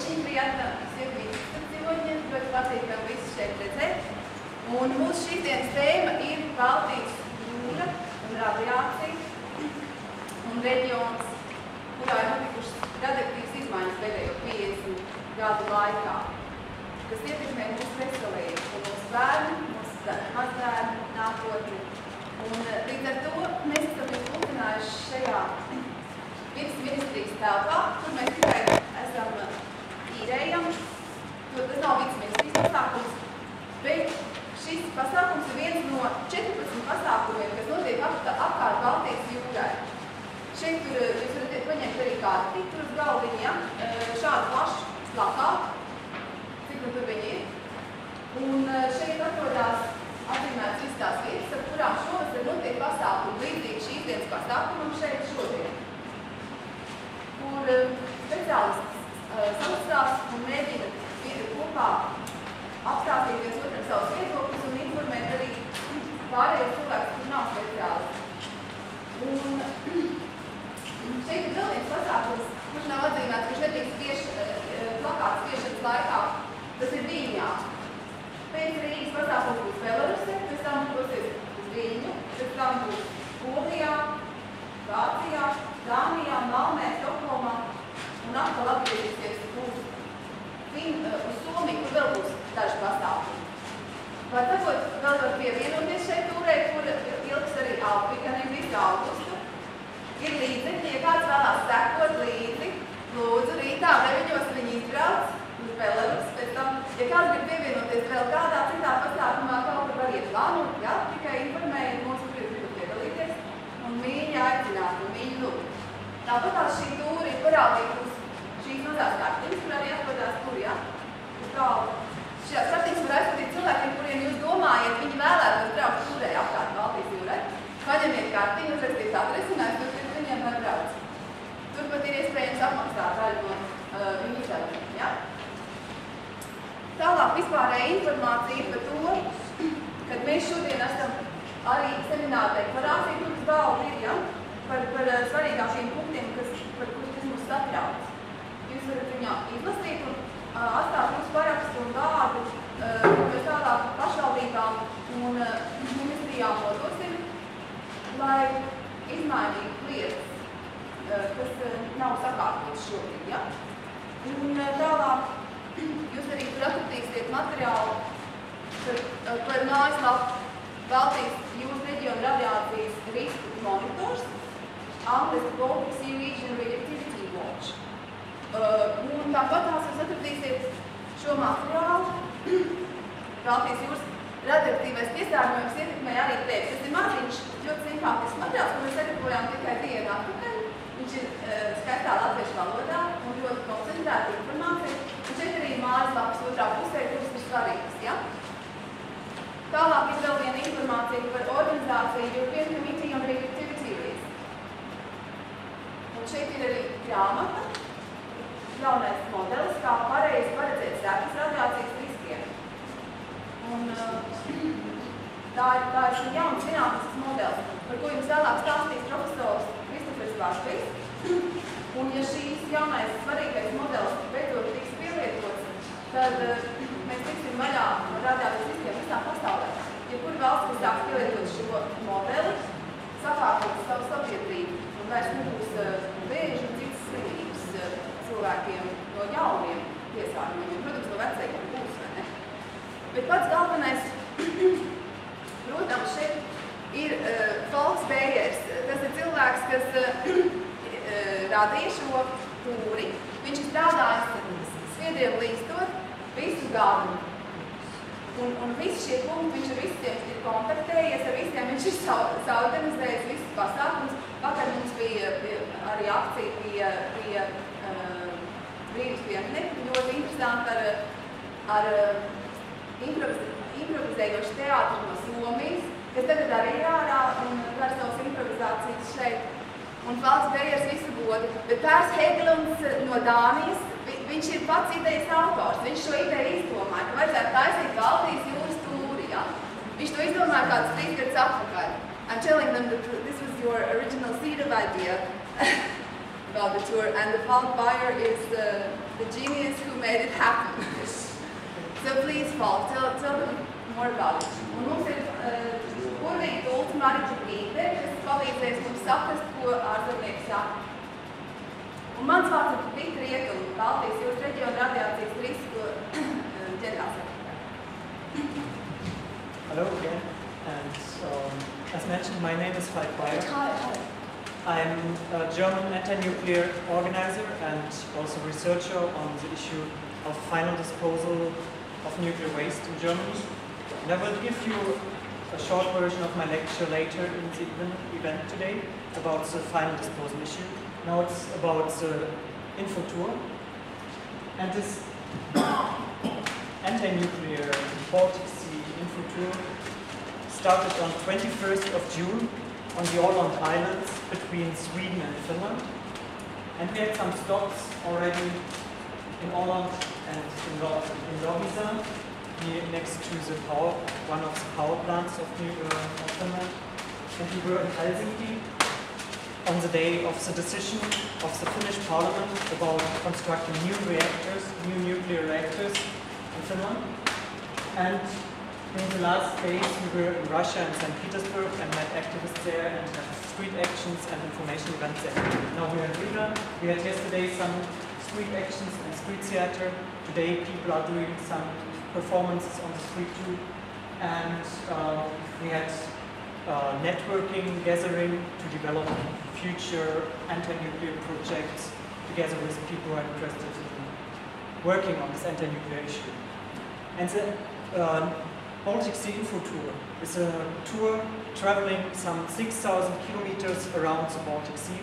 puišiņi bija atnākums, ir visi dzīvoņi, ļoti patīkam visus šeit redzēt. Un mūsu šīs dienas tēma ir Baltijas jūra un radiācija un reģions, kurā ir notikušas radioaktīvas izmaiņas pēdējo 50 gadu laikā, kas ietekmē mūsu veselību, mūsu bērnu, mūsu mazbērnu, nākotni. Un līdz ar to mēs esam jūs lūdzinājuši šajā vidas ministrijas telpā, kur mēs tikai esam īrējami. Tas nav vidas ministrijas pasākums, bet šis pasākums ir viens no 14 pasākumiem, kas notiek apkārt Baltijas jūrai. Šeit jūs varat paņemt arī karti, tur uz galdiņa, ja? Šādu plašu plakātu, cik nu tur viņi ir. Un šeit atrodās atzīmētas visas tās vietas, ar kurām šovasar notiek pasākumi līdzīgi šīs dienas pasākumam šeit šodien, kur speciālisti sastrās un mēģina kopā apstāstīt viens otram savus viedokļus un informēt arī pārējos cilvēkus, kur nav speciālisti. Un šeit ir vēl viens pasākums, kurš nav atzīmēts, kurš netiks plakāts spiešanas laikā, tas ir Viņā. Pēc Rīgas pasākums būs Belarusē, pēc tam dosies uz Viņu, pēc tam būs Polijā, Vācijā, Dānijā, Malmē, Stokholmā un atkal atgriezīsies uz Somiju, kur vēl būs daži pasākumi. Vai tagad vēl var pievienoties šeit tūrē, kur ilgs arī Alpika, ne visu augustu. Ir līdzekļi, ja kāds vēlās sekot līdzi, lūdzu rītā 9 viņi izbrauc uz Belarus, pēc tam, ja kāds grib pievienoties vēl kādā citā pasākumā, kaut kur var iet vanu, ja, tikai informējiet mūs, kur jūs gribat piedalīties, un viņi aicināt, un viņi lūgt. Tāpatās šī tūra ir parādīta uz šīs mazās kartiņas, kur arī atrodās tur, ja, uz galvu. Šajās kartiņas var aizpatīt cilvēkiem, kuriem jūs domājat, viņi vēlētos braukt tūrē apkārt Baltijas jūrai. Paņemiet kartiņu, uzrakstīt adresi un aizpatīt viņiem var braukt. Turpat ir iespējams apmaksāt daļu no viņu izdevumiem, ja? Tālāk vispārēja informācija par to, kad mēs šodien esam arī semināru deklarāciju, kuras galva ir, ja? Par svarīgākiem punktiem, par kurus mūs satrauc. Jūs varat viņā izlasīt un atstāt mūsu parakstu un vārdu, ko mēs tālāk pašvaldībām un ministrijām nodosim, lai izmainītu lietas, kas nav sakārtotas šobrīd, ja? Un tālāk jūs arī tur atradīsiet materiālu par mājaslapu Baltijas jūras reģiona radiācijas risku monitors, angliski Baltic Sea Region Radioactivity Watch. Un tāpat tās jūs atradīsiet šo materiālu. Baltijas jūras radioaktīvais piesārņojums ietekmē arī tevi. Tas ir maziņš, ļoti simpātisks materiāls, ko mēs sagatavojām tikai dienu atpakaļ. Viņš ir skaistā latviešu valodā un ļoti koncentrēta informācija. Un šeit arī mājaslapas otrā pusē, kuras ir svarīgas, ja? Tālāk ir vēl viena informācija par organizāciju European Committee on Radioactivity Risk. Un šeit ir arī grāmata, jaunais modelis, kā pareizi paredzēt sekas radiācijas riskiem. Un tā ir šī jauns zinātnisks modelis, par ko jums vēlāk stāstīs profesors Un, ja šīs jaunais svarīgais modelis beidzot tiks pielietots, tad mēs tiksim vaļā no radiācijas riskiem visā pasaulē. Jebkura valsts, kas sāks pielietot šo modeli, sakārtot savu sabiedrību un vairs nebūs vēži un citas slimības cilvēkiem no jauniem piesārņojumiem. Protams, no vecajiem būs, vai ne? Bet pats galvenais, protams, šeit ir Beyers. Tas ir cilvēks, kas radīja šo tūri. Viņš ir strādājis sviedriem līstot visu gadu. Un visi šie punkti, viņš ar visiem ir kontaktējies, ar visiem viņš ir saorganizējis visus pasākumus. Vakar mums bija arī akcija pie brīvības pieminiekta, ļoti interesanti ar improvizējošu teātru no Somijas, kas tagad arī ir ārā un var savas improvizācijas šeit. Un Baltic Beyers visu godu. Bet P.Hegelunds no Dānijas, viņš ir pats idejas autors. Viņš šo ideju izdomāja, ka vajadzētu taisīt Baltijas jūras tūri. Ja? Viņš to izdomāja kāds 3 gadus atpakaļ. I'm telling them that this was your original seed of idea. about the tour, and the Paul Beyer is the genius who made it happen. So please, Paul, tell them more about it. Un mums ir burvīgi tulce Marika Grīte, kas palīdzēs mums saprast, ko ārzemnieki saka. Un mans vārds ir P.Hegelund, Baltijas jūras reģiona radiācijas risku ģenerālsekretārs. Hello again, and as mentioned, my name is Beyer. Hi. I'm a German anti-nuclear organizer and also researcher on the issue of final disposal of nuclear waste in Germany. And I will give you a short version of my lecture later in the event today about the final disposal issue. Now it's about the info tour. And this anti-nuclear Baltic Sea info tour started on 21st of June on the Åland Islands between Sweden and Finland. And we had some stops already in Åland and in Loviisa, next to the one of the power plants of Finland. And we were in Helsinki on the day of the decision of the Finnish parliament about constructing new nuclear reactors in Finland. And in the last days we were in Russia and St. Petersburg and met activists there and had street actions and information events there. Now we are in Riga. We had yesterday some street actions and street theater. Today people are doing some performances on the street too. And we had networking, gathering to develop future anti-nuclear projects together with people who are interested in working on this anti-nuclear issue. And the Baltic Sea Info Tour is a tour traveling some 6,000 kilometers around the Baltic Sea.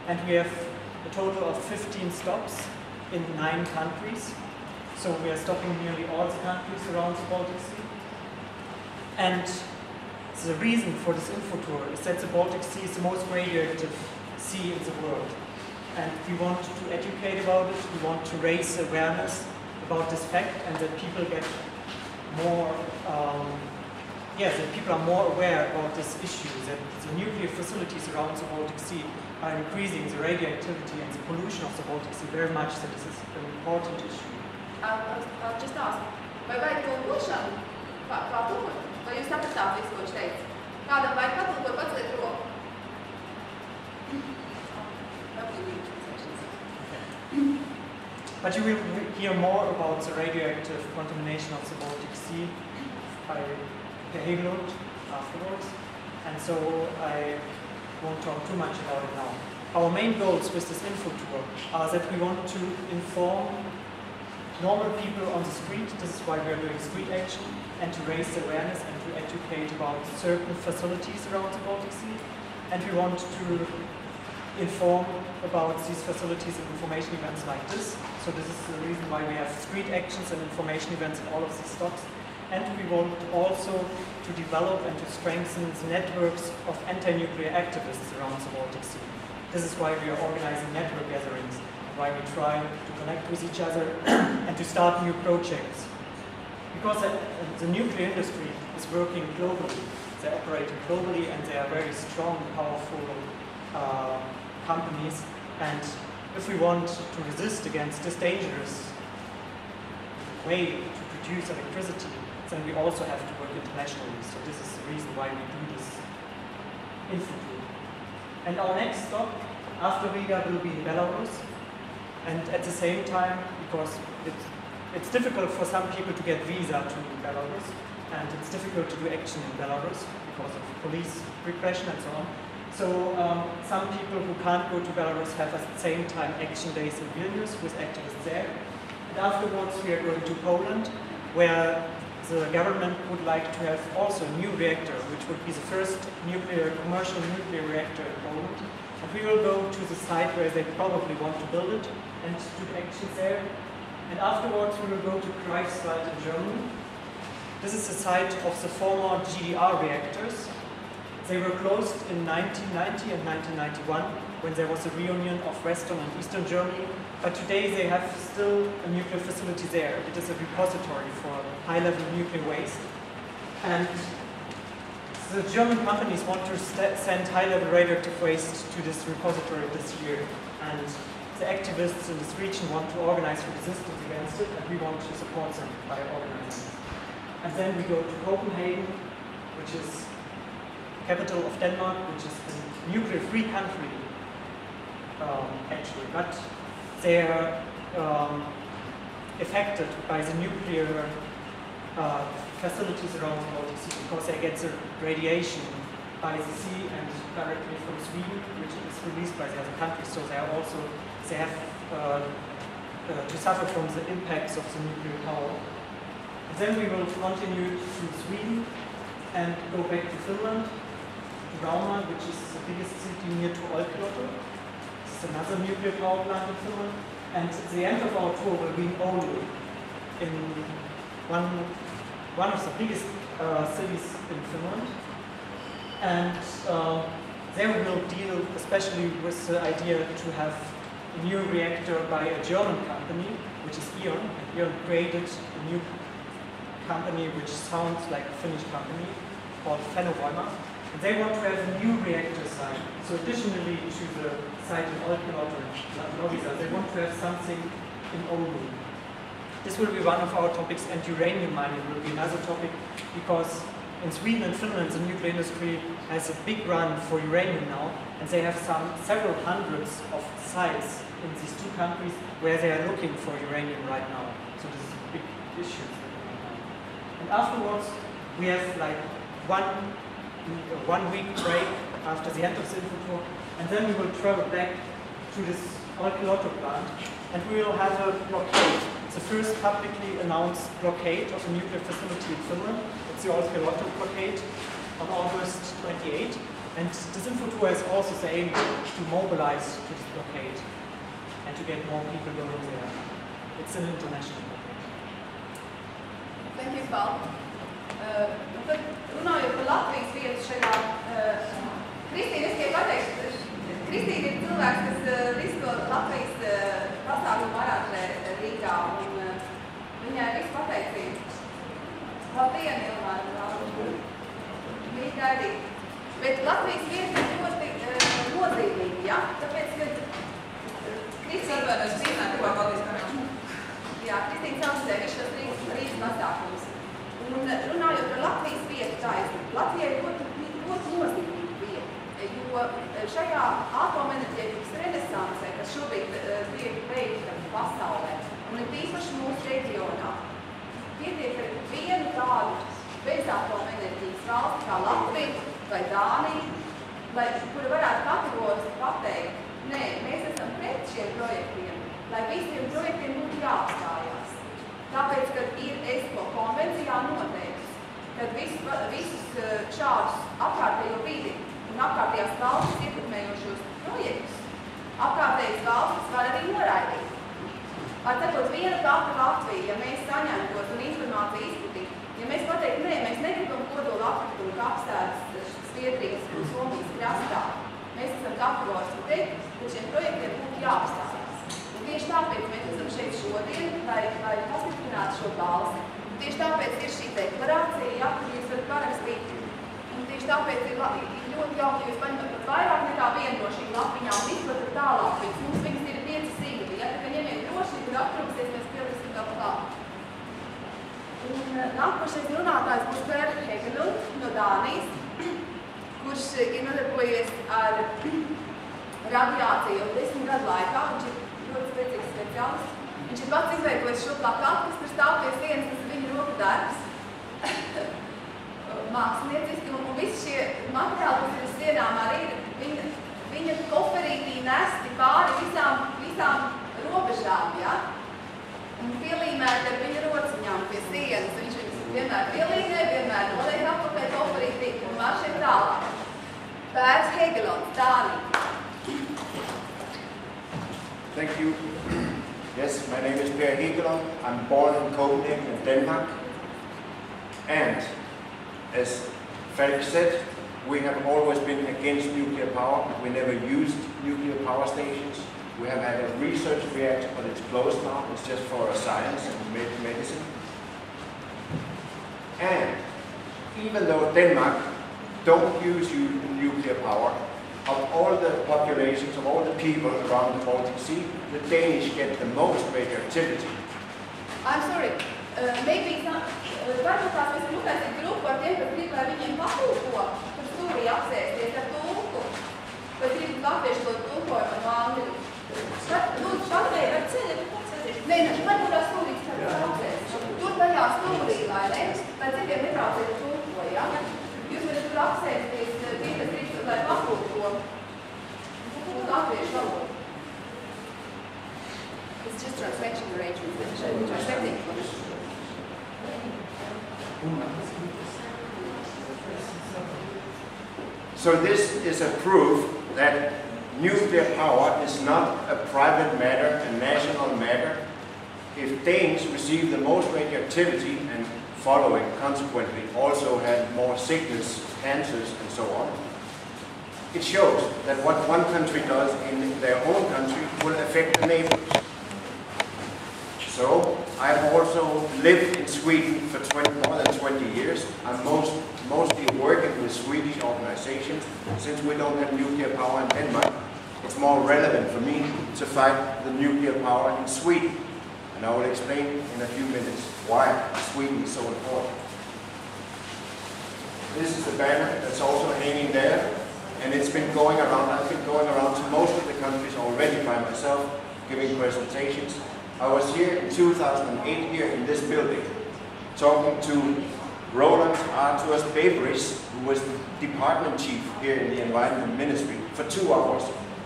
And we have a total of 15 stops in 9 countries. So we are stopping nearly all the countries around the Baltic Sea. And the reason for this info tour is that the Baltic Sea is the most radioactive sea in the world. And we want to educate about it, we want to raise awareness about this fact and that people get more, that people are more aware about this issue, that the nuclear facilities around the Baltic Sea are increasing the radioactivity and the pollution of the Baltic Sea very much, that this is an important issue. I'll just ask, vai vajag tulkošanu? Kā tulkot? Vai jūs sapratāt visu, ko viņš teica? Kādam vajag patulkot, paceliet roku? But you will hear more about the radioactive contamination of the Baltic Sea by P.Hegelund afterwards, and so I won't talk too much about it now. Our main goals with this info tour are that we want to inform normal people on the street, this is why we are doing street action, and to raise awareness and to educate about certain facilities around the Baltic Sea. And we want to inform about these facilities and information events like this. So this is the reason why we have street actions and information events in all of these stops. And we want also to develop and to strengthen the networks of anti-nuclear activists around the Baltic Sea. This is why we are organizing network gatherings, why we try to connect with each other and to start new projects. Because the nuclear industry is working globally, they're operating globally and they are very strong, powerful companies, and if we want to resist against this dangerous way to produce electricity, then we also have to work internationally. So this is the reason why we do this info tour. And our next stop after Riga will be in Belarus, and at the same time, because it's difficult for some people to get visa to Belarus, and it's difficult to do action in Belarus because of police repression and so on. So some people who can't go to Belarus have at the same time action days in Vilnius with activists there. And afterwards we are going to Poland, where the government would like to have also a new reactor, which would be the first commercial nuclear reactor in Poland. And we will go to the site where they probably want to build it and do actions there. And afterwards we will go to Greifswald in Germany. This is the site of the former GDR reactors. They were closed in 1990 and 1991 when there was a reunion of Western and Eastern Germany. But today they have still a nuclear facility there. It is a repository for high-level nuclear waste. And the German companies want to send high-level radioactive waste to this repository this year. And the activists in this region want to organize resistance against it, and we want to support them by organizing it. And then we go to Copenhagen, which is the capital of Denmark, which is a nuclear-free country, actually, but they're affected by the nuclear facilities around the Baltic Sea because they get the radiation by the sea and directly from Sweden, which is released by the other countries. So they have to suffer from the impacts of the nuclear power. And then we will continue through Sweden and go back to Finland, to Rauma, which is the biggest city near to Olkiluoto. It's another nuclear power plant in Finland. And the end of our tour will be in Oulu, in one of the biggest cities in Finland. And there we will deal especially with the idea to have a new reactor by a German company, which is E.ON. And E.ON created a new company which sounds like a Finnish company called Fennovoima. And they want to have a new reactor site. So additionally to the site in Olkiluoto and Loviisa, they want to have something in Oulu. This will be one of our topics, and uranium mining will be another topic, because in Sweden and Finland the nuclear industry has a big run for uranium now, and they have several hundreds of sites in these two countries where they are looking for uranium right now. So this is a big issue. And afterwards we have like one week break after the end of the info tour, and then we will travel back to this Olkiluoto plant, and we will have a blockade. It's the first publicly announced blockade of a nuclear facility in Finland. It's the Olkiluoto blockade on August 28, and this info tour has also the aim to mobilize to this blockade and to get more people going there. It's an international blockade. Thank you, Paul. Tad runājot par Latvijas vietu šajā, Kristīna, es tikai pateikšu, Kristīna ir cilvēks, kas visu to Latvijas pasākumu arāžē Rīgā, un viņai visu pateicību. Labdien, Ilmāra, viņa gaidīja. Bet Latvijas vieta ir ļoti nozīmīga, ja? Tāpēc, ka Kristīna saucē visu šos Rīgas pasākumus. Un runājot par Latvijas vietu, tā ir Latvijai ļoti nozīmīga vieta, jo šajā atomenerģētikas renesansē, kas šobrīd tiek veikta pasaulē, un ir īpaši mūsu reģionā, pietiek ar vienu tādu bezatomenerģijas valsti kā Latvija vai Dānija, kura varētu kategoriski pateikt, nē, mēs esam pret šiem projektiem, lai visiem projektiem būtu jāapstājās. Tāpēc, kad ir ESPO konvencijā noteikts, kad visus šādus apkārtējo vidi un apkārtējās valstis ietekmējošos projektus apkārtējas valstis var arī noraidīt. Atcekot vienu pati Latviju, ja mēs saņemtos un informāciju izplatītu, ja mēs pateiktu, nē, mēs negribam kodola atkritumu kapsētas Zviedrijas un Somijas krastā, mēs esam kategoriski teikt, ka šiem projektiem būtu jāapstājās. Un tieši tāpēc mēs esam šeit šodien, lai pastiprinātu šo balsi. Un tieši tāpēc ir šī deklarācija, ja, kur jūs varat parakstīt. Un tieši tāpēc ir ļoti jauki, ja jūs paņemat pat vairāk nekā vienu no šīm lapiņām un izplatat tālāk. Mums viņas ir 5 sigli, ja, tā kā ņemiet droši, kad aptrūksies, mēs pieliksim tā klāt. Un nākošais runātājs būs P.Hegelund no Dānijas, kurš ir nodarbojies ar radiāciju jau 10 gadu laikā. Viņš ir ļoti spēcīgs speciālists. Viņš ir pats izveidojis šo plakātu, kas tur stāv pie sienas, tas ir viņa roku darbs, mākslinieciski, un visi šie materiāli, kas ir uz sienām, arī ir viņa koferītī nesti pāri visām robežām, ja? Un pielīmēti ar viņa rociņām pie sienas. Viņš vienmēr pielīmē, vienmēr noliek apakē koferītī un maršiem tālāk. P.Hegelund, Dānija. Thank you. Yes, my name is P.Hegelund. I'm born in Copenhagen, in Denmark. And as Falk said, we have always been against nuclear power. We never used nuclear power stations. We have had a research reactor, but it's closed now. It's just for science and medicine. And even though Denmark don't use nuclear power, of all the populations, of all the people around the Baltic Sea, the Danish get the most radioactivity. I'm sorry, maybe it's not, varbūt tās mēs lūkāsim grupu ar tiem, kas grib, lai viņiem patulko, tur stūrī apsēsties ar tulku, vai grib latviešu to tulkojumu no angļu. Lūdzu, patreiz ar ceļu, nē, varbūt tās stūrīs, kā apsēst. Tur tajā stūrī, lai ne, lai citiem netraucētu tulko, ja? Jūs varat tur apsēsties, tie, kas grib, lai patulko latviešu valodu. It's just translation arrangements, translating. So this is a proof that nuclear power is not a private matter, a national matter. If Danes receive the most radioactivity and following, consequently, also had more sickness, cancers, and so on, it shows that what one country does in their own country will affect the neighbors. So, I've also lived in Sweden for more than 20 years. I'm mostly working with Swedish organizations. Since we don't have nuclear power in Denmark, it's more relevant for me to fight the nuclear power in Sweden. And I will explain in a few minutes why Sweden is so important. This is the banner that's also hanging there. And it's been going around, I've been going around to most of the countries already by myself, giving presentations. I was here in 2008, here in this building, talking to Roland Arthurs Beveris, who was the department chief here in the Environment Ministry, for 2 hours,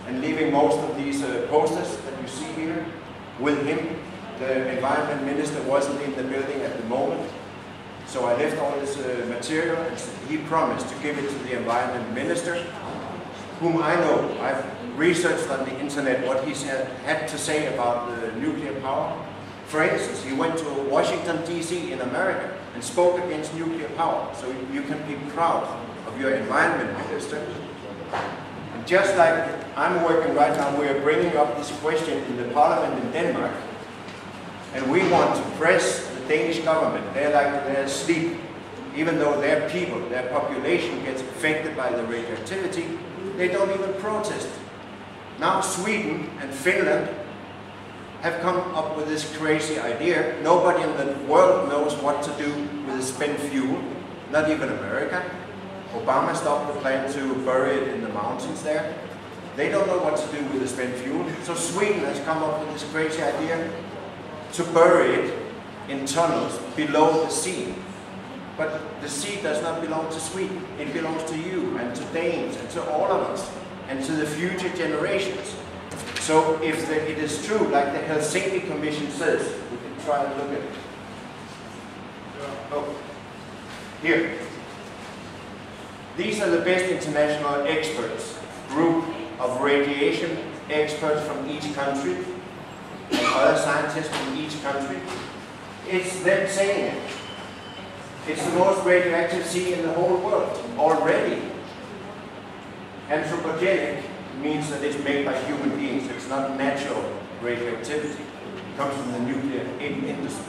and leaving most of these posters that you see here with him. The Environment Minister wasn't in the building at the moment, so I left all this material, and he promised to give it to the Environment Minister, whom I know. I've researched on the internet what he had to say about the nuclear power. For instance, he went to Washington, D.C. in America and spoke against nuclear power. So you can be proud of your Environment Minister. And just like I'm working right now, we are bringing up this question in the Parliament in Denmark. And we want to press the Danish government. They're asleep. Even though their people, their population gets affected by the radioactivity, they don't even protest. Now Sweden and Finland have come up with this crazy idea. Nobody in the world knows what to do with the spent fuel, not even America. Obama stopped the plan to bury it in the mountains there. They don't know what to do with the spent fuel. So Sweden has come up with this crazy idea to bury it in tunnels below the sea. But the sea does not belong to Sweden. It belongs to you and to Danes and to all of us and to the future generations. So if it is true, like the Helsinki Commission says, we can try and look at it. Oh, here. These are the best international experts, group of radiation experts from each country and other scientists from each country. It's them saying it. It's the most radioactive sea in the whole world already. Anthropogenic means that it's made by human beings. It's not natural radioactivity. It comes from the nuclear industry.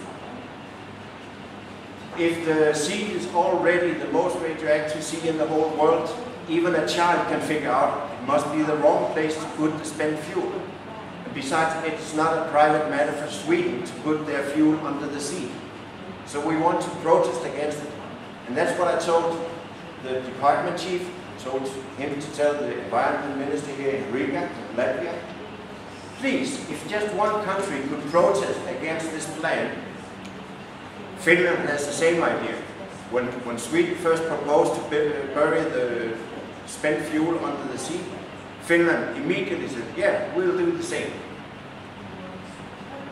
If the sea is already the most radioactive sea in the whole world, even a child can figure out it must be the wrong place to put the spent fuel. And besides, it's not a private matter for Sweden to put their fuel under the sea. So we want to protest against it. And that's what I told the department chief, told him to tell the environment minister here in Riga, Latvia. Please, if just one country could protest against this plan. Finland has the same idea. When Sweden first proposed to bury the spent fuel under the sea, Finland immediately said, yeah, we'll do the same.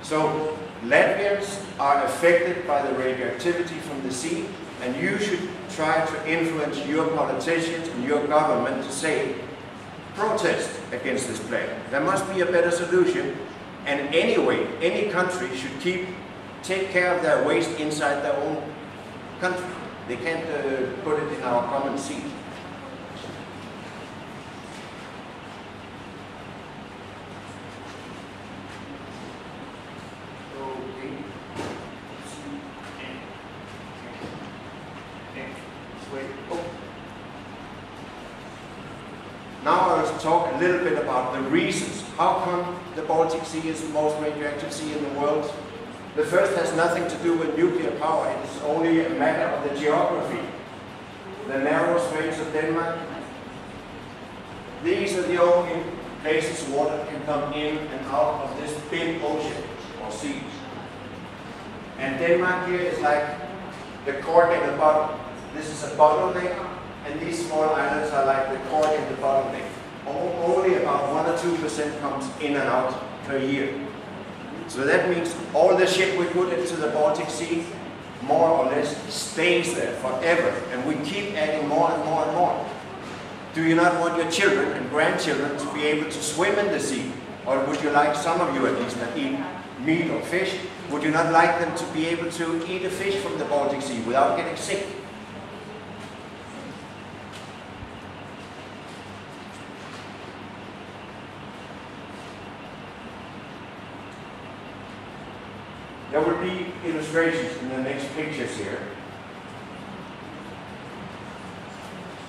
So Latvians are affected by the radioactivity from the sea, and you should try to influence your politicians and your government to say, protest against this plan. There must be a better solution, and anyway, any country should take care of their waste inside their own country. They can't put it in our common sea. Now I will talk a little bit about the reasons. How come the Baltic Sea is the most radioactive sea in the world? The first has nothing to do with nuclear power. It is only a matter of the geography. The narrow straits of Denmark. These are the only places water can come in and out of this big ocean or sea. And Denmark here is like the cork in the bottom. This is a bottleneck, and these small islands are like the cork in the bottleneck. Only about 1 or 2% comes in and out per year. So that means all the shit we put into the Baltic Sea more or less stays there forever, and we keep adding more and more and more. Do you not want your children and grandchildren to be able to swim in the sea? Or would you like, some of you at least that eat meat or fish, would you not like them to be able to eat a fish from the Baltic Sea without getting sick? There will be illustrations in the next pictures here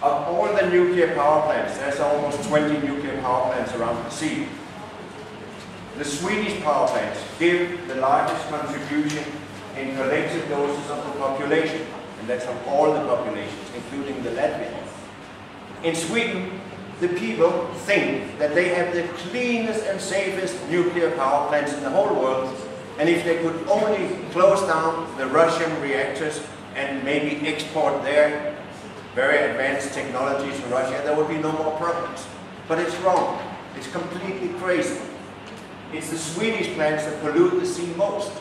of all the nuclear power plants. There's almost 20 nuclear power plants around the sea. The Swedish power plants give the largest contribution in collective doses of the population, and that's of all the populations, including the Latvians. In Sweden, the people think that they have the cleanest and safest nuclear power plants in the whole world, and if they could only close down the Russian reactors and maybe export their very advanced technologies to Russia, there would be no more problems. But it's wrong. It's completely crazy. It's the Swedish plants that pollute the sea most.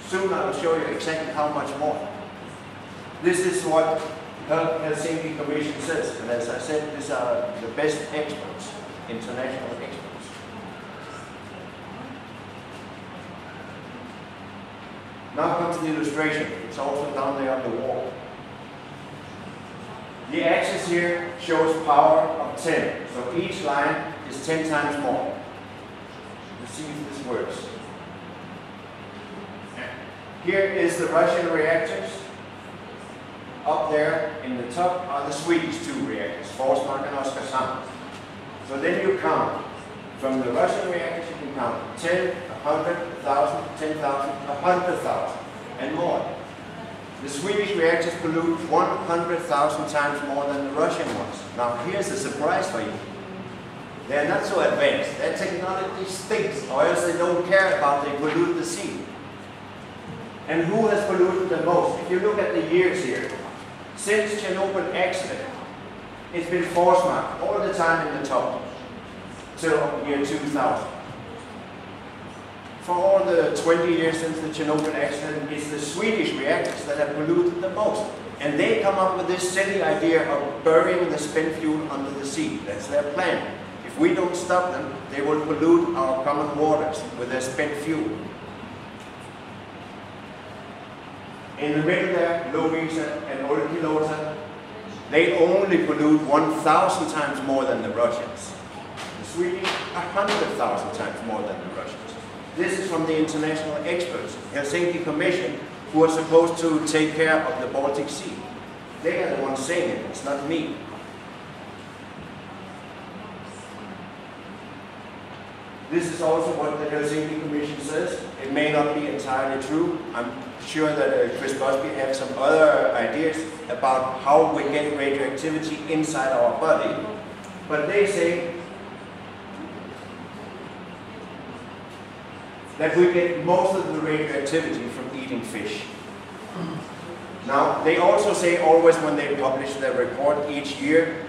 Soon I will show you exactly how much more. This is what the Helsinki Commission says, and as I said, these are the best experts, international experts. Now comes the illustration. It's also down there on the wall. The axis here shows power of 10. So each line is 10 times more. Let's see if this works. Here is the Russian reactors. Up there in the top are the Swedish two reactors, Forsmark and Oskarshamn. So then you count. From the Russian reactors you can count 10, 100, 1,000, 10,000, 100,000 and more. The Swedish reactors pollute 100,000 times more than the Russian ones. Now here's a surprise for you. They're not so advanced. Their technology stinks, or else they don't care about they pollute the sea. And who has polluted the most? If you look at the years here, since Chernobyl accident, it's been Forsmark all the time in the top, till year 2000. For all the 20 years since the Chernobyl accident, it's the Swedish reactors that have polluted the most. And they come up with this silly idea of burying the spent fuel under the sea. That's their plan. If we don't stop them, they will pollute our common waters with their spent fuel. In the middle there, Lovisa and Olkiluoto, they only pollute 1,000 times more than the Russians. The Swedish, 100,000 times more than the Russians. This is from the international experts, Helsinki Commission, who are supposed to take care of the Baltic Sea. They are the ones saying it, it's not me. This is also what the Helsinki Commission says. It may not be entirely true. I'm sure that Chris Busby has some other ideas about how we get radioactivity inside our body. But they say that we get most of the radioactivity from eating fish. Now, they also say always when they publish their report each year,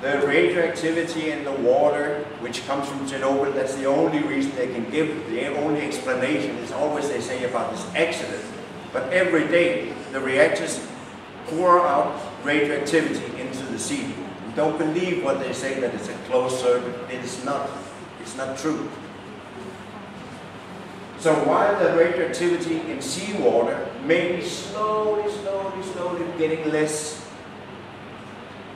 the radioactivity in the water, which comes from Chernobyl, that's the only reason they can give, the only explanation is always they say about this accident. But every day, the reactors pour out radioactivity into the sea. Don't believe what they say that it's a closed circuit. It is not. It's not true. So while the radioactivity in seawater may be slowly getting less,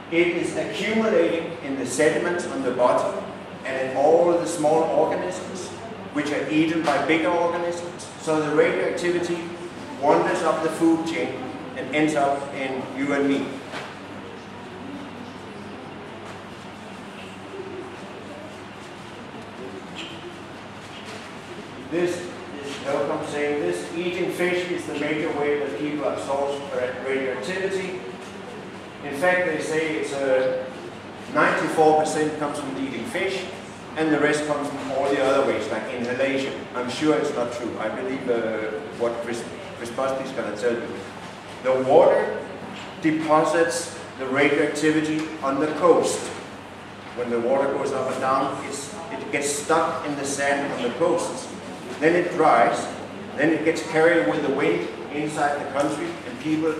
it is accumulating in the sediments on the bottom and in all the small organisms, which are eaten by bigger organisms. So the radioactivity wanders up the food chain and ends up in you and me. saying this, eating fish is the major way that people absorb radioactivity. In fact, they say it's 94% comes from eating fish, and the rest comes from all the other ways, like inhalation. I'm sure it's not true. I believe what Chris Busby is going to tell you. The water deposits the radioactivity on the coast. When the water goes up and down, it gets stuck in the sand on the coasts. Then it dries, then it gets carried with the wind inside the country, and people,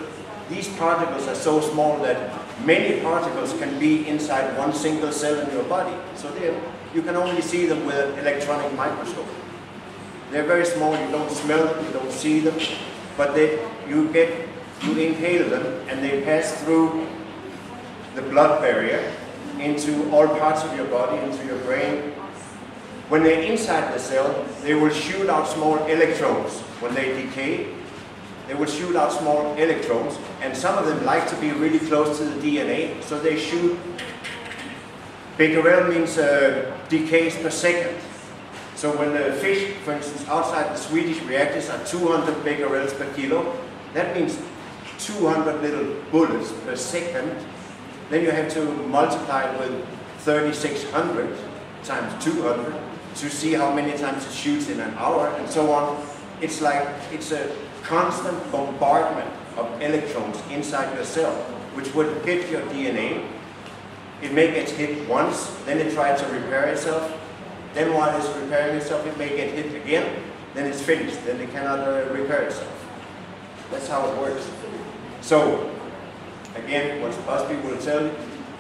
these particles are so small that many particles can be inside one single cell in your body. So you can only see them with an electronic microscope. They're very small, you don't smell them, you don't see them, but you inhale them and they pass through the blood barrier into all parts of your body, into your brain. When they're inside the cell, they will shoot out small electrons. When they decay, they will shoot out small electrons, and some of them like to be really close to the DNA, so they shoot. Becquerel means decays per second. So when the fish, for instance, outside the Swedish reactors are 200 becquerels per kilo, that means 200 little bullets per second. Then you have to multiply it with 3,600 times 200 to see how many times it shoots in an hour, and so on. It's like, it's a constant bombardment of electrons inside your cell, which would hit your DNA. It may get hit once, then it tries to repair itself. Then while it's repairing itself, it may get hit again, then it's finished, then it cannot repair itself. That's how it works. So, again, what Busby will tell you,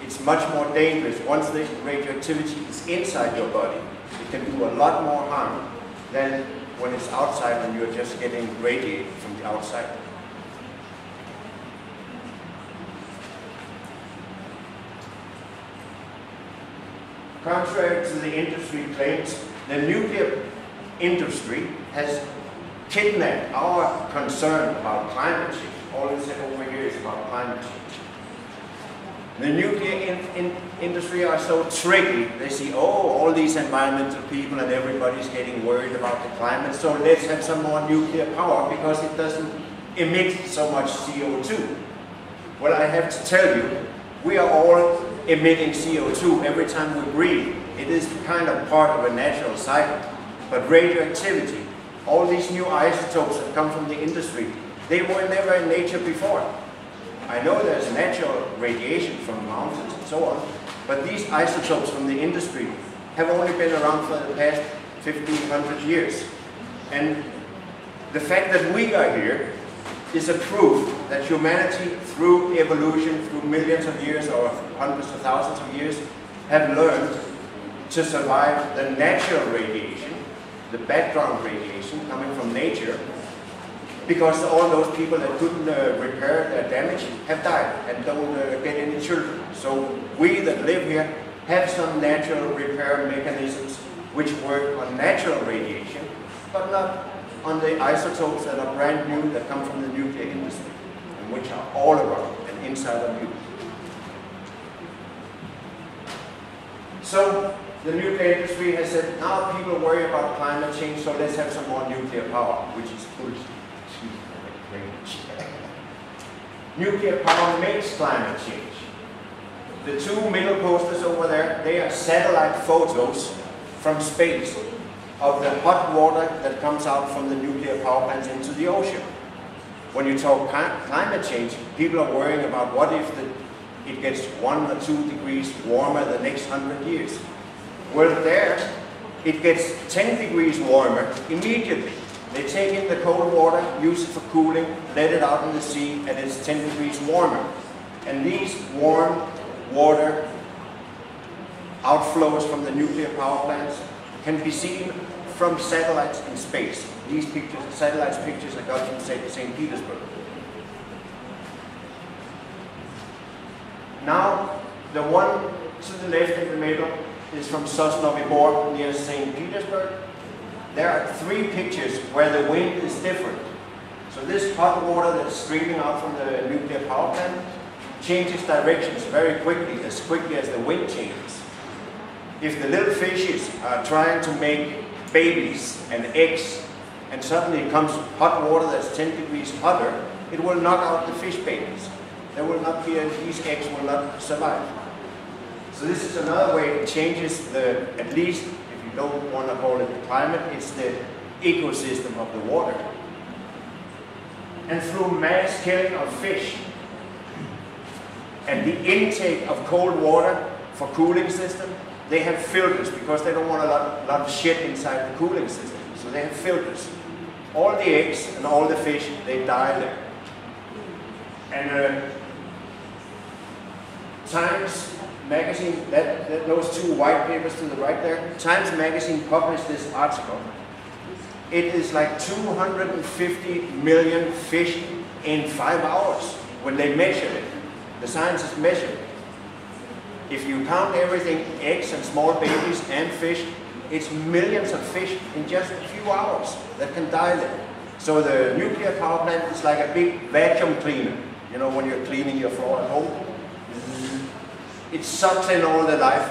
it's much more dangerous once the radioactivity is inside your body. It can do a lot more harm than when it's outside and you're just getting radiated from the outside. Contrary to the industry claims, the nuclear industry has kidnapped our concern about climate change. All this over here is about climate change. The nuclear industry are so tricky. They see, oh, all these environmental people and everybody's getting worried about the climate, so let's have some more nuclear power because it doesn't emit so much CO2. Well, I have to tell you, we are all emitting CO2 every time we breathe. It is kind of part of a natural cycle. But radioactivity, all these new isotopes that come from the industry, they were never in nature before. I know there's natural radiation from mountains and so on, but these isotopes from the industry have only been around for the past 1,500 years. And the fact that we are here is a proof that humanity, through evolution, through millions of years or hundreds of thousands of years, have learned to survive the natural radiation, the background radiation coming from nature, because all those people that couldn't repair their damage have died and don't get any children. So we that live here have some natural repair mechanisms which work on natural radiation, but not on the isotopes that are brand new that come from the nuclear industry, and which are all around and inside of you. So the nuclear industry has said, now people worry about climate change, so let's have some more nuclear power, which is bullshit. Nuclear power makes climate change. The two middle posters over there, they are satellite photos from space of the hot water that comes out from the nuclear power plants into the ocean. When you talk climate change, people are worrying about what if it gets 1 or 2 degrees warmer the next 100 years. Well, there, it gets 10 degrees warmer immediately. They take in the cold water, use it for cooling, let it out in the sea, and it's 10 degrees warmer. And these warm water outflows from the nuclear power plants can be seen from satellites in space. These pictures, satellites pictures I got from St. Petersburg. Now, the one to the left in the middle is from Sosnovyy Bor near St. Petersburg. There are 3 pictures where the wind is different. So this hot water that's streaming out from the nuclear power plant changes directions very quickly as the wind changes. If the little fishes are trying to make babies and eggs and suddenly comes hot water that's 10 degrees hotter, it will knock out the fish babies. There will not be, these eggs will not survive. So this is another way it changes the, at least if you don't want to call it the climate, it's the ecosystem of the water. And through mass killing of fish and the intake of cold water for cooling system, they have filters because they don't want a lot of shit inside the cooling system. So they have filters. All the eggs and all the fish, they die there. And Times magazine, those two white papers to the right there, Times magazine published this article. It is like 250 million fish in 5 hours when they measured it. The scientists measured it. If you count everything, eggs and small babies and fish, it's millions of fish in just a few hours that can die there. So the nuclear power plant is like a big vacuum cleaner. You know, when you're cleaning your floor at home, it sucks in all the life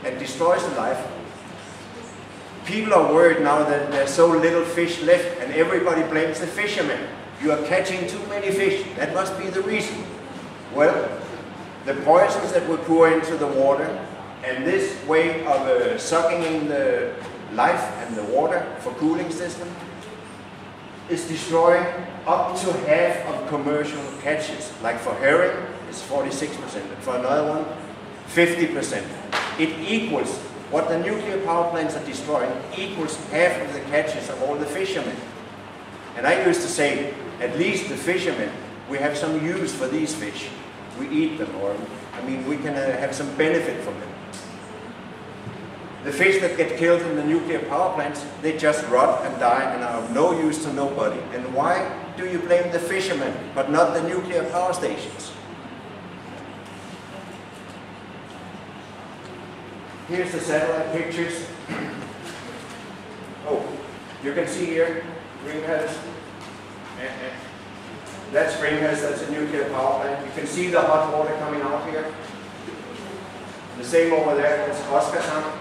and destroys the life. People are worried now that there's so little fish left and everybody blames the fishermen. You are catching too many fish. That must be the reason. Well, the poisons that we pour into the water and this way of sucking in the life and the water for cooling system is destroying up to half of commercial catches. Like for herring, it's 46%, and for another one, 50%. It equals what the nuclear power plants are destroying, equals half of the catches of all the fishermen. And I used to say, at least the fishermen, we have some use for these fish. We eat them, or I mean, we can have some benefit from them. The fish that get killed in the nuclear power plants, they just rot and die and are of no use to nobody. And why do you blame the fishermen, but not the nuclear power stations? Here's the satellite pictures. Oh, you can see here, Ringhals. That's Ringhals, that's a nuclear power plant. You can see the hot water coming out here. The same over there, that's Oskarshamn.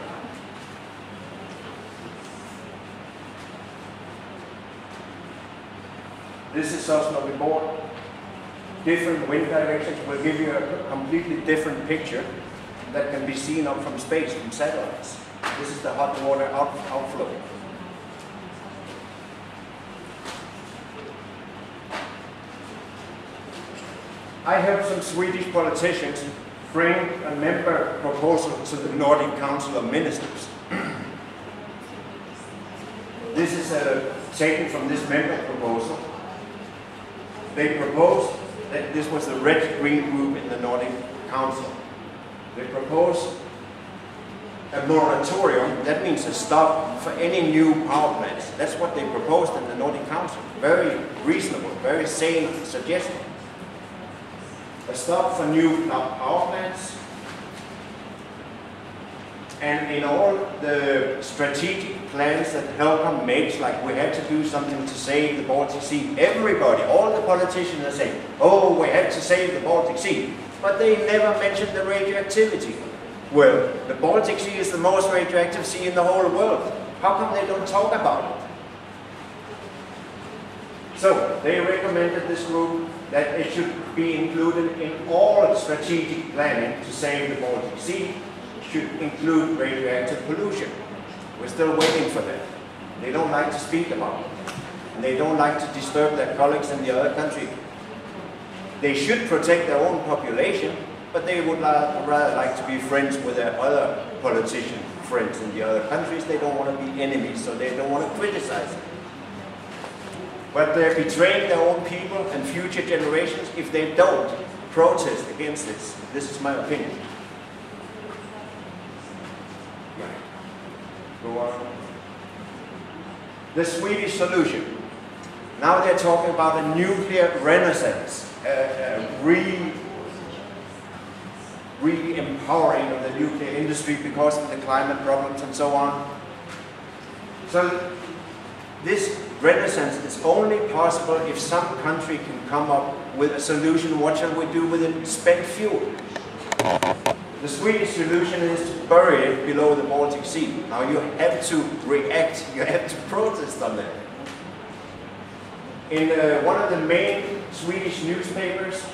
This is Sosnovyj. Different wind directions will give you a completely different picture that can be seen up from space, from satellites. This is the hot water outflow. I helped some Swedish politicians bring a member proposal to the Nordic Council of Ministers. This is taken from this member proposal. They proposed that this was the red-green group in the Nordic Council. They proposed a moratorium, that means a stop for any new power plants. That's what they proposed in the Nordic Council. Very reasonable, very sane suggestion. A stop for new power plants. And in all the strategic plans that Helcom makes, like we had to do something to save the Baltic Sea, everybody, all the politicians are saying, oh, we have to save the Baltic Sea. But they never mentioned the radioactivity. Well, the Baltic Sea is the most radioactive sea in the whole world. How come they don't talk about it? So, they recommended this group that it should be included in all strategic planning to save the Baltic Sea. Should include radioactive pollution. We're still waiting for that. They don't like to speak about it. And they don't like to disturb their colleagues in the other country. They should protect their own population, but they would rather like to be friends with their other politician friends in the other countries. They don't want to be enemies, so they don't want to criticize them. But they're betraying their own people and future generations if they don't protest against this. This is my opinion. Go on. The Swedish solution. Now they're talking about a nuclear renaissance, re-empowering of the nuclear industry because of the climate problems and so on. So this renaissance is only possible if some country can come up with a solution. What shall we do with the spent fuel? The Swedish solution is to bury it below the Baltic Sea. Now you have to react, you have to protest on that. In one of the main Swedish newspapers,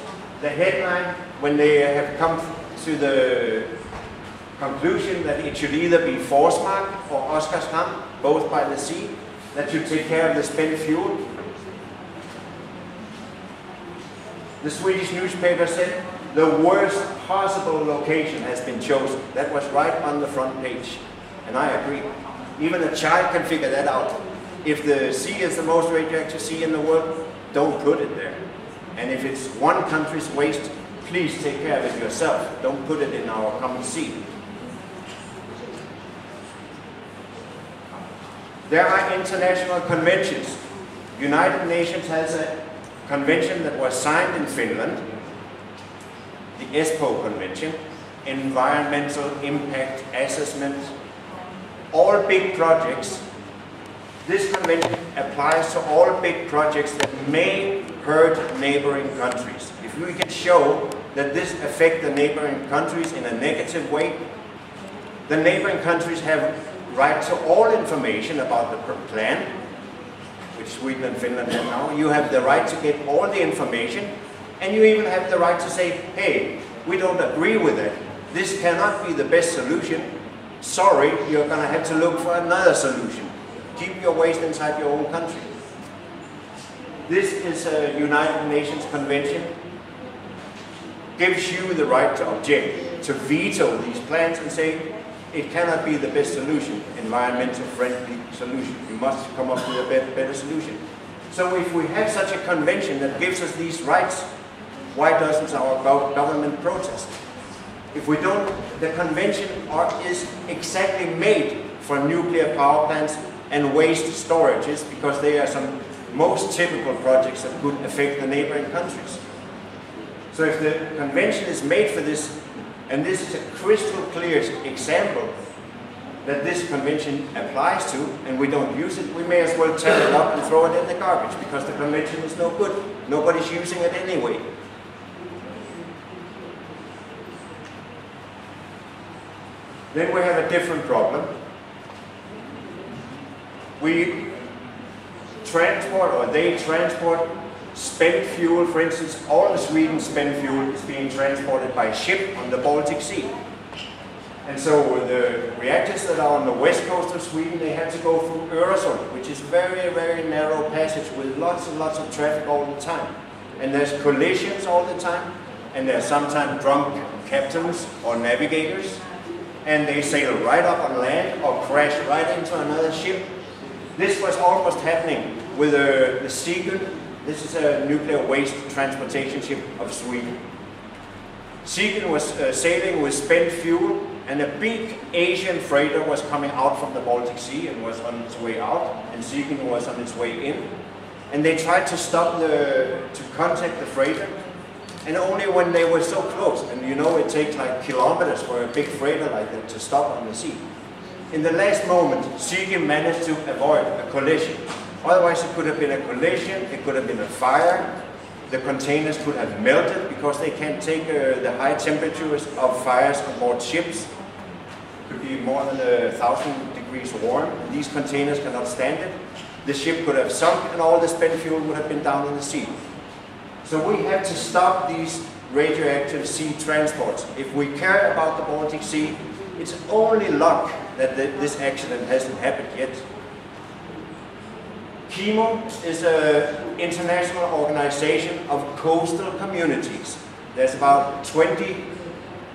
the headline, when they have come to the conclusion that it should either be Forsmark or Oskarshamn, both by the sea, that should take care of the spent fuel. The Swedish newspaper said the worst possible location has been chosen. That was right on the front page, and I agree. Even a child can figure that out. If the sea is the most radioactive sea in the world, don't put it there. And if it's one country's waste, please take care of it yourself. Don't put it in our common sea. There are international conventions. United Nations has a convention that was signed in Finland, the ESPO Convention, Environmental Impact Assessment, all big projects. This convention applies to all big projects that may hurt neighboring countries. If we can show that this affects the neighboring countries in a negative way, the neighboring countries have right to all information about the plan, which Sweden and Finland have now. You have the right to get all the information, and you even have the right to say, hey, we don't agree with it. This cannot be the best solution. Sorry, you're going to have to look for another solution. Keep your waste inside your own country. This is a United Nations convention. Gives you the right to object, to veto these plans and say, it cannot be the best solution, environmental friendly solution. We must come up with a better solution. So if we have such a convention that gives us these rights, why doesn't our government protest? If we don't, the convention is exactly made for nuclear power plants and waste storages, because they are some most typical projects that could affect the neighboring countries. So if the convention is made for this, and this is a crystal clear example that this convention applies to, and we don't use it, we may as well tear it up and throw it in the garbage, because the convention is no good. Nobody's using it anyway. Then we have a different problem. We transport, or they transport, spent fuel. For instance, all of Sweden's spent fuel is being transported by ship on the Baltic Sea. And so the reactors that are on the west coast of Sweden, they have to go through Öresund, which is a very, very narrow passage with lots and lots of traffic all the time. And there's collisions all the time, and there's sometimes drunk captains or navigators, and they sail right up on land or crash right into another ship. This was almost happening with the Siegen. This is a nuclear waste transportation ship of Sweden. Siegen was sailing with spent fuel, and a big Asian freighter was coming out from the Baltic Sea and was on its way out, and Siegen was on its way in. And they tried to stop to contact the freighter, and only when they were so close, and you know it takes like kilometers for a big freighter like that to stop on the sea. In the last moment, Siegen managed to avoid a collision. Otherwise it could have been a collision, it could have been a fire, the containers could have melted because they can't take the high temperatures of fires on board ships. It could be more than 1,000 degrees warm. These containers cannot stand it. The ship could have sunk and all the spent fuel would have been down in the sea. So we have to stop these radioactive sea transports. If we care about the Baltic Sea, it's only luck that this accident hasn't happened yet. CIMO is an international organization of coastal communities. There's about 20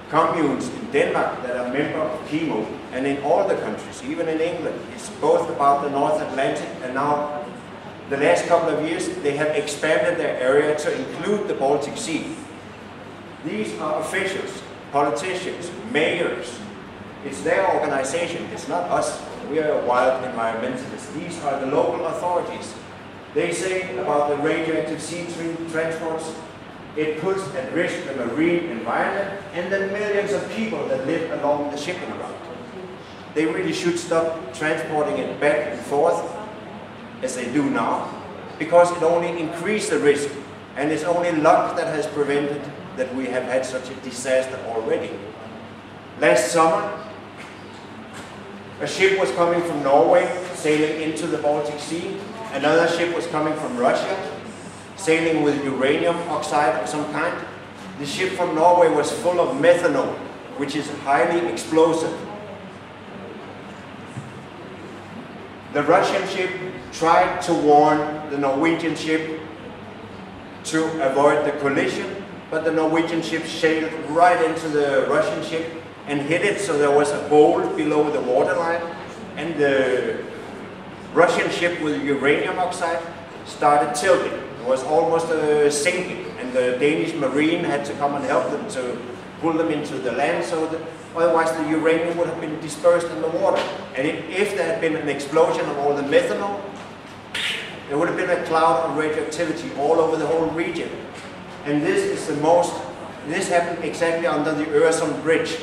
communes in Denmark that are members of CIMO, and in all the countries, even in England. It's both about the North Atlantic, and now the last couple of years they have expanded their area to include the Baltic Sea. These are officials, politicians, mayors. It's their organization, it's not us. We are wild environmentalists. These are the local authorities. They say about the radioactive sea transports, it puts at risk the marine environment and the millions of people that live along the shipping route. They really should stop transporting it back and forth as they do now, because it only increases the risk, and it's only luck that has prevented that we have had such a disaster already. Last summer, a ship was coming from Norway, sailing into the Baltic Sea. Another ship was coming from Russia, sailing with uranium oxide of some kind. The ship from Norway was full of methanol, which is highly explosive. The Russian ship tried to warn the Norwegian ship to avoid the collision, but the Norwegian ship sailed right into the Russian ship and hit it, so there was a hole below the waterline, and the Russian ship with uranium oxide started tilting. It was almost sinking, and the Danish Marine had to come and help them to pull them into the land, so that otherwise the uranium would have been dispersed in the water. And if there had been an explosion of all the methanol, there would have been a cloud of radioactivity all over the whole region. And this happened exactly under the Öresund Bridge,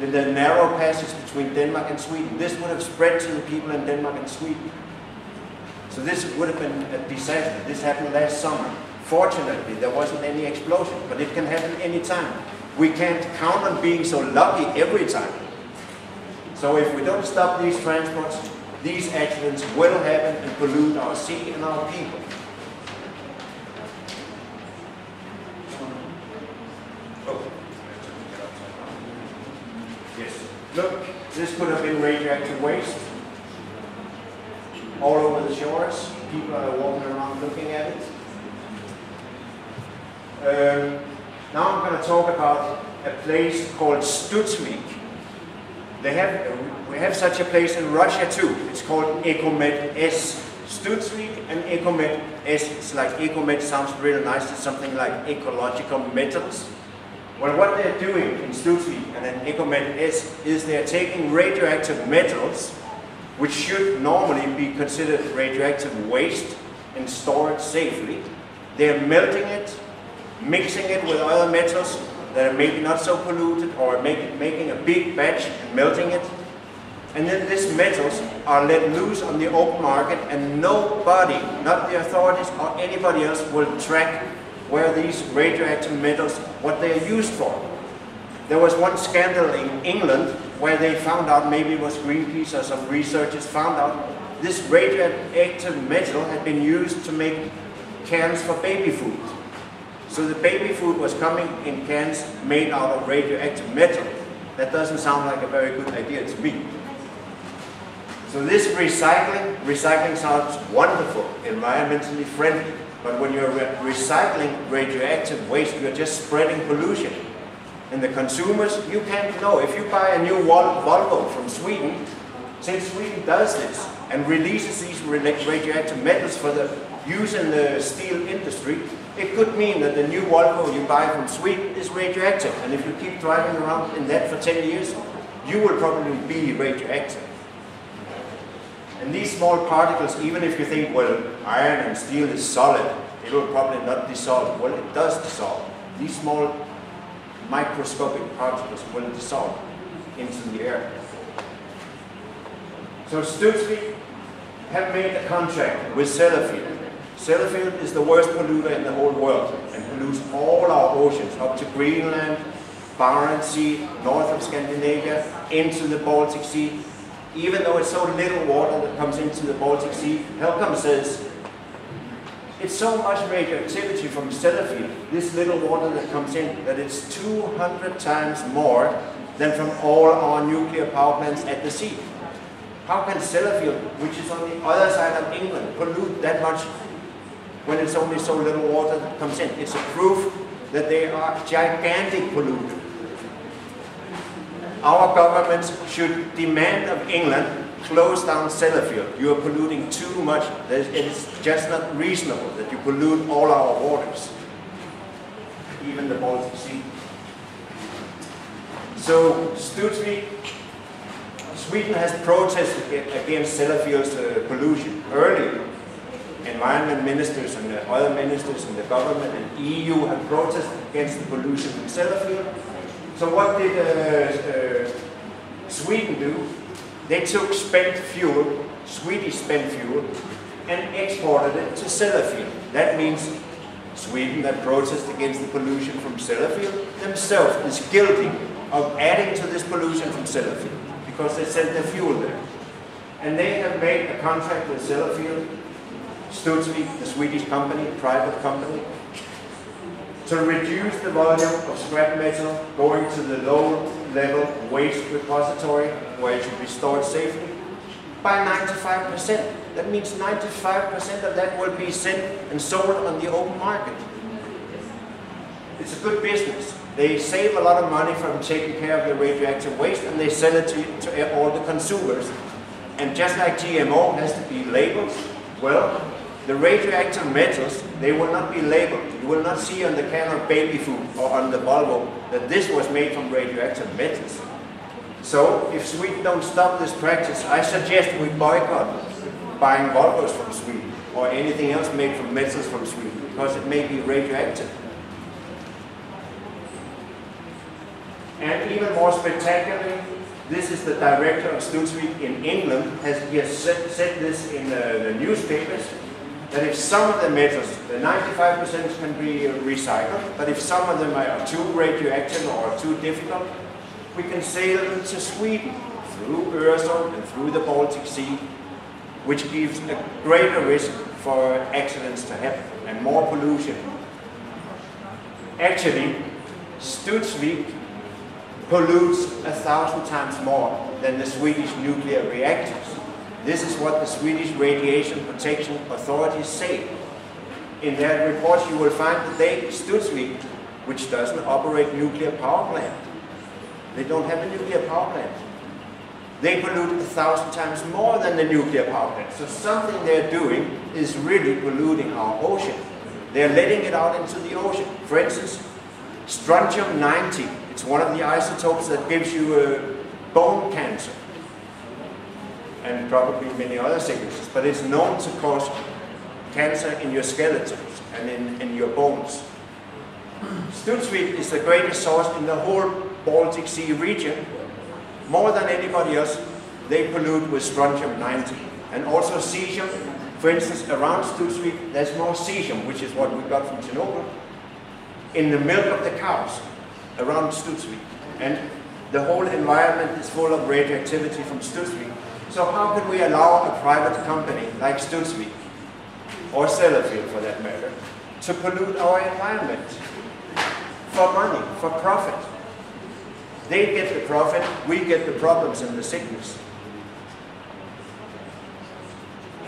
in the narrow passage between Denmark and Sweden. This would have spread to the people in Denmark and Sweden. So this would have been a disaster. This happened last summer. Fortunately, there wasn't any explosion, but it can happen anytime. We can't count on being so lucky every time. So if we don't stop these transports, these accidents will happen and pollute our sea and our people. Oh. Yes. Look, this could have been radioactive waste all over the shores. People are walking around looking at it. Now I'm going to talk about a place called Studsvik. We have such a place in Russia too. It's called Ecomed S. Studsvik and Ecomed S. It's like Ecomed sounds really nice. It's something like ecological metals. Well, what they're doing in Studsvik and in Ecomed S is they're taking radioactive metals, which should normally be considered radioactive waste, and store it safely. They're melting it, mixing it with other metals that are maybe not so polluted, or making a big batch and melting it. And then these metals are let loose on the open market, and nobody, not the authorities or anybody else, will track where these radioactive metals, what they are used for. There was one scandal in England where they found out, maybe it was Greenpeace or some researchers found out, this radioactive metal had been used to make cans for baby food. So the baby food was coming in cans made out of radioactive metal. That doesn't sound like a very good idea to me. So this recycling sounds wonderful, environmentally friendly, but when you're recycling radioactive waste, you're just spreading pollution. And the consumers, you can't know. If you buy a new Volvo from Sweden, since Sweden does this and releases these radioactive metals for the use in the steel industry, it could mean that the new Volvo you buy from Sweden is radioactive. And if you keep driving around in that for 10 years, you will probably be radioactive. And these small particles, even if you think, well, iron and steel is solid, it will probably not dissolve. Well, it does dissolve. These small microscopic particles will dissolve into the air. So Studsvik have made a contract with Sellafield. Sellafield is the worst polluter in the whole world and pollutes all our oceans up to Greenland, Barents Sea, north of Scandinavia, into the Baltic Sea. Even though it's so little water that comes into the Baltic Sea, Helcom says it's so much radioactivity from Sellafield, this little water that comes in, that it's 200 times more than from all our nuclear power plants at the sea. How can Sellafield, which is on the other side of England, pollute that much when it's only so little water that comes in? It's a proof that they are gigantic polluters. Our governments should demand of England, close down Sellafield. You are polluting too much. It is just not reasonable that you pollute all our waters, even the Baltic Sea. So Studsvik, Sweden has protested against Sellafield's pollution earlier. Environment ministers and the other ministers in the government and EU have protested against the pollution from Sellafield. So what did Sweden do? They took spent fuel, Swedish spent fuel, and exported it to Sellafield. That means Sweden, that protests against the pollution from Sellafield, themselves is guilty of adding to this pollution from Sellafield because they sent their fuel there. And they have made a contract with Sellafield Studsvik, the Swedish company, private company, to reduce the volume of scrap metal going to the low-level waste repository where it should be stored safely by 95%. That means 95% of that will be sent and sold on the open market. It's a good business. They save a lot of money from taking care of the radioactive waste, and they sell it to all the consumers. And just like GMO has to be labeled, well, the radioactive metals, they will not be labeled. You will not see on the can of baby food or on the Volvo that this was made from radioactive metals. So, if Sweden don't stop this practice, I suggest we boycott buying Volvos from Sweden or anything else made from metals from Sweden, because it may be radioactive. And even more spectacularly, this is the director of Studsvik in England. He has said this in the newspapers, that if some of the metals, the 95% can be recycled, but if some of them are too radioactive or too difficult, we can sail them to Sweden through Öresund and through the Baltic Sea, which gives a greater risk for accidents to happen and more pollution. Actually, Studsvik pollutes 1,000 times more than the Swedish nuclear reactors. This is what the Swedish Radiation Protection Authorities say. In their reports you will find that Studsvik, which doesn't operate nuclear power plant, they don't have a nuclear power plant. They pollute 1,000 times more than the nuclear power plant. So something they're doing is really polluting our ocean. They're letting it out into the ocean. For instance, strontium-90. It's one of the isotopes that gives you bone cancer and probably many other sicknesses, but it's known to cause cancer in your skeletons and in your bones. Studsvik is the greatest source in the whole Baltic Sea region. More than anybody else, they pollute with strontium-90 and also cesium. For instance, around Studsvik, there's more cesium, which is what we got from Chernobyl, in the milk of the cows around Studsvik, and the whole environment is full of radioactivity from Studsvik. So how can we allow a private company like Studsvik, or Sellafield for that matter, to pollute our environment for money, for profit? They get the profit, we get the problems and the sickness.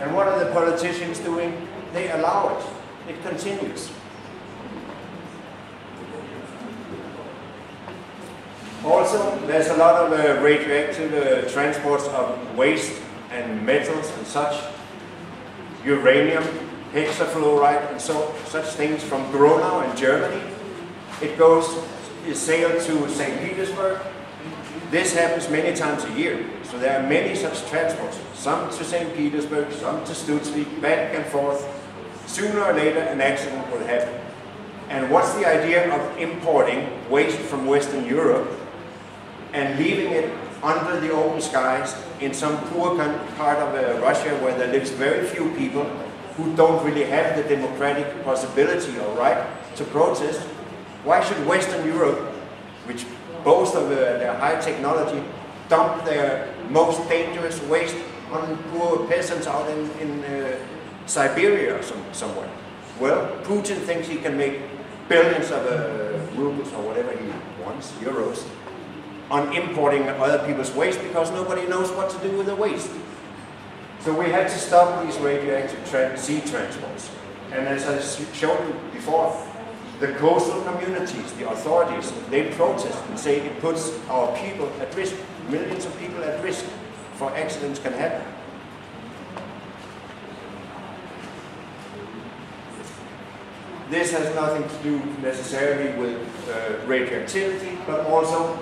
And what are the politicians doing? They allow it. It continues. Also, there's a lot of radioactive transports of waste and metals and such, uranium, hexafluoride, and such things from Gronau in Germany. It is sailed to St. Petersburg. This happens many times a year, so there are many such transports. Some to St. Petersburg, some to Studsvik, back and forth. Sooner or later, an accident will happen. And what's the idea of importing waste from Western Europe and leaving it under the open skies in some poor part of Russia where there lives very few people who don't really have the democratic possibility or right to protest? Why should Western Europe, which boasts of their high technology, dump their most dangerous waste on poor peasants out in Siberia or somewhere? Well, Putin thinks he can make billions of rubles or whatever he wants, euros, on importing other people's waste because nobody knows what to do with the waste. So we had to stop these radioactive sea transports. And as I showed you before, the coastal communities, the authorities, they protest and say it puts our people at risk, millions of people at risk, for accidents can happen. This has nothing to do necessarily with radioactivity, but also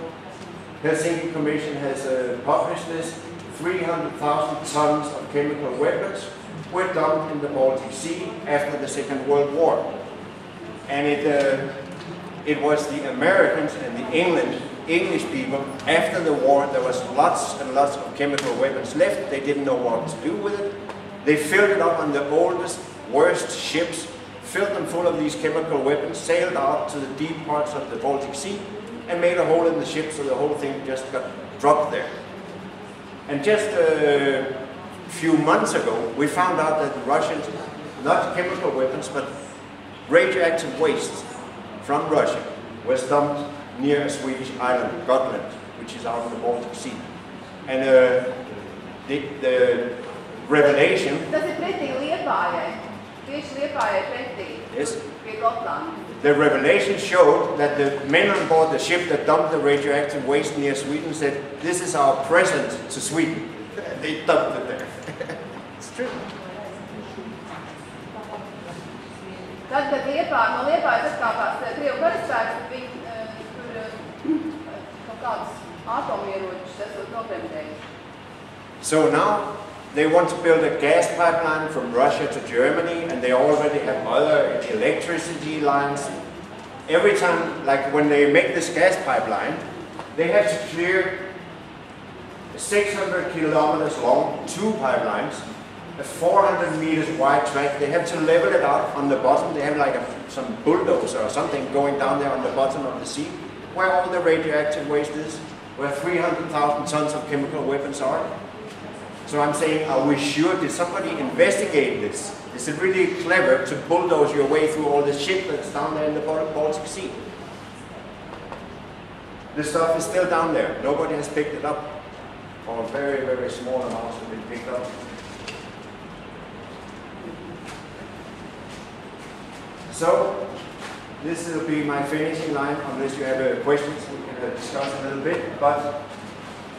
Helsinki Commission has published this. 300,000 tons of chemical weapons were dumped in the Baltic Sea after the Second World War. And it was the Americans and the English people, after the war, there was lots and lots of chemical weapons left. They didn't know what to do with it. They filled it up on the oldest, worst ships, filled them full of these chemical weapons, sailed out to the deep parts of the Baltic Sea, and made a hole in the ship so the whole thing just got dropped there. And just a few months ago, we found out that the Russians not chemical weapons, but radioactive waste from Russia was dumped near a Swedish island, Gotland, which is out in the Baltic Sea. And the revelation... Tas ir pretī Liepājai. Tieši Liepājai pretī. Yes. Pie Gotland. The revelation showed that the men on board the ship that dumped the radioactive waste near Sweden said, "This is our present to Sweden." They dumped it there. It's true. Tad, kad no Liepājas atkāpās Krievu karaspēks, viņi tur kaut kādus atomieročus esot nobremdējuši. So now they want to build a gas pipeline from Russia to Germany, and they already have other electricity lines. Every time, like when they make this gas pipeline, they have to clear 600 kilometers long, 2 pipelines, a 400 meters wide track. They have to level it out on the bottom. They have like some bulldozer or something going down there on the bottom of the sea, where all the radioactive waste is, where 300,000 tons of chemical weapons are. So I'm saying, are we sure? Did somebody investigate this? Is it really clever to bulldoze your way through all the shit that's down there in the Baltic Sea? The stuff is still down there. Nobody has picked it up. Or very, very small amounts have been picked up. So, this will be my finishing line, unless you have questions, we can discuss a little bit. But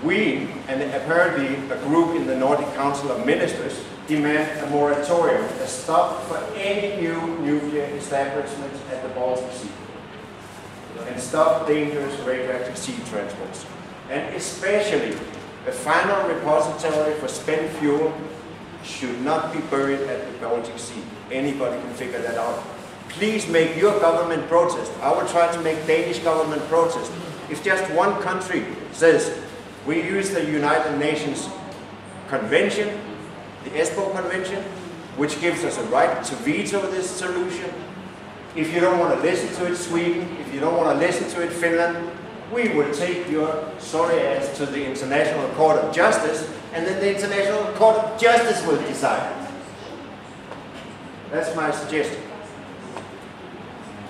we, and apparently a group in the Nordic Council of Ministers, demand a moratorium, a stop for any new nuclear establishments at the Baltic Sea, and stop dangerous radioactive sea transports. And especially, a final repository for spent fuel should not be buried at the Baltic Sea. Anybody can figure that out. Please make your government protest. I will try to make Danish government protest. If just one country says, we use the United Nations Convention, the ESPO Convention, which gives us a right to veto this solution. If you don't want to listen to it, Sweden, if you don't want to listen to it, Finland, we will take your sorry ass to the International Court of Justice, and then the International Court of Justice will decide. That's my suggestion.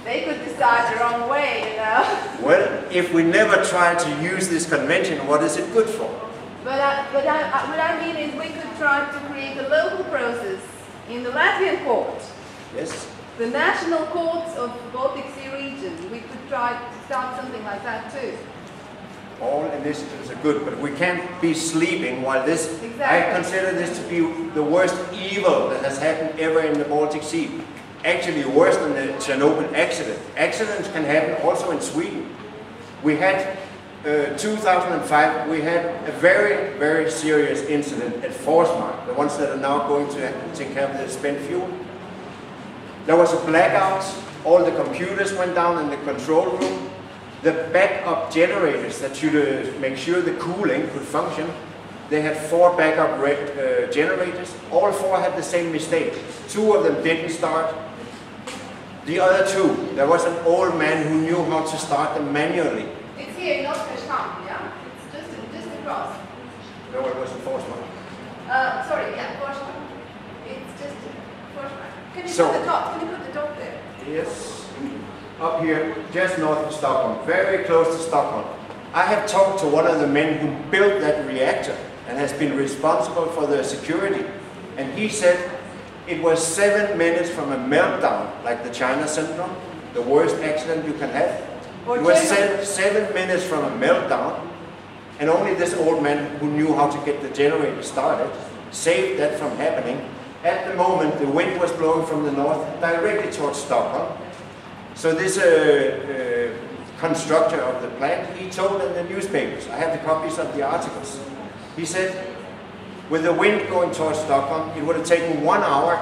They could decide the wrong way, you know. Well, if we never try to use this convention, what is it good for? But what I mean is we could try to create a local process in the Latvian court. Yes. The national courts of the Baltic Sea region. We could try to start something like that too. All initiatives are good, but we can't be sleeping while this... Exactly. I consider this to be the worst evil that has happened ever in the Baltic Sea. Actually worse than the Chernobyl accident. Accidents can happen also in Sweden. We had, 2005, we had a very, very serious incident at Forsmark, the ones that are now going to take care of the spent fuel. There was a blackout, all the computers went down in the control room. The backup generators that should make sure the cooling could function, they had 4 backup generators. All 4 had the same mistake. 2 of them didn't start. The other 2, there was an old man who knew how to start them manually. It's here in Oskarshamn, yeah? It's just across. No, it was in Forsmark. Sorry, yeah, Forsmark. It's just Forsmark. Can you So, put the dot? Can you put the dot there? Yes, up here, just north of Stockholm, very close to Stockholm. I have talked to one of the men who built that reactor and has been responsible for the security. And he said it was 7 minutes from a meltdown, like the China syndrome, the worst accident you can have. It was 7 minutes from a meltdown, and only this old man who knew how to get the generator started saved that from happening. At the moment, the wind was blowing from the north directly towards Stockholm. So this constructor of the plant, he told in the newspapers, I have the copies of the articles, he said, with the wind going towards Stockholm, it would have taken 1 hour,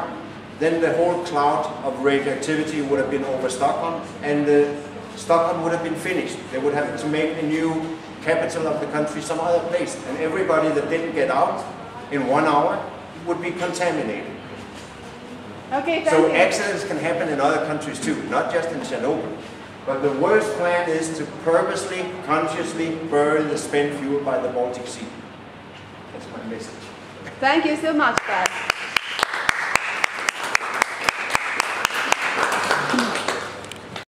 then the whole cloud of radioactivity would have been over Stockholm, and Stockholm would have been finished. They would have to make a new capital of the country some other place, and everybody that didn't get out in 1 hour would be contaminated. Okay, so accidents can happen in other countries too, not just in Chernobyl. But the worst plan is to purposely, consciously bury the spent fuel by the Baltic Sea. That's my message. Thank you so much, Pat.